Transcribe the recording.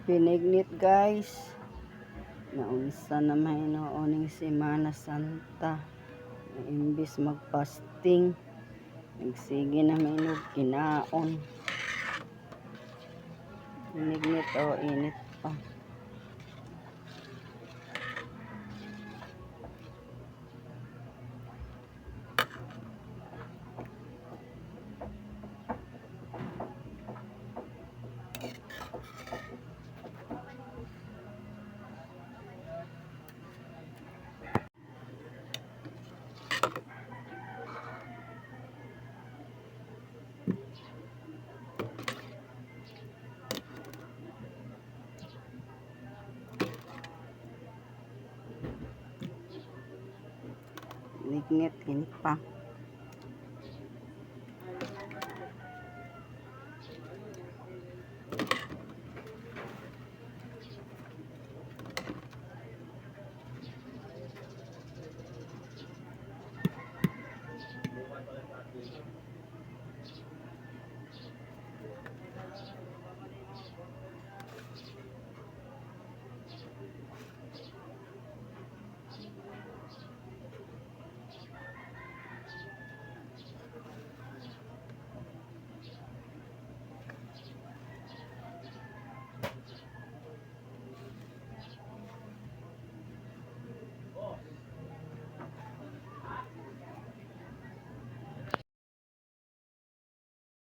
Binignit guys. Naunsa na may nooning Semana Santa. Imbis magpasting, nagsige na may kinaon. Binignit o init pa. Binignit, init pa.